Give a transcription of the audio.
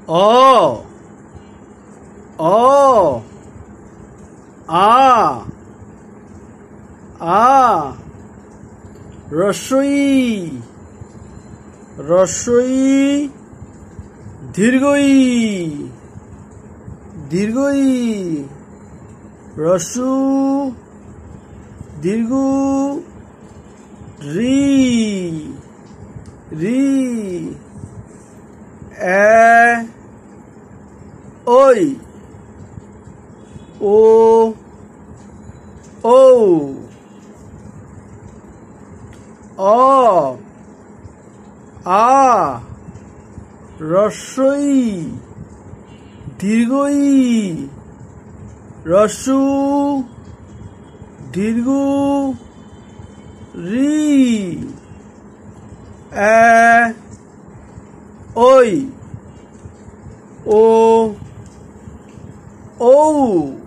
অ অ আ আ রস্বই রস্বই দীর্ঘই দীর্ঘই রস্যু দীর্ঘ রি রি এ ওই ও ও অ আ রস্বই দীর্ঘই রস্যু দীর্ঘ রি এ ওই ও ও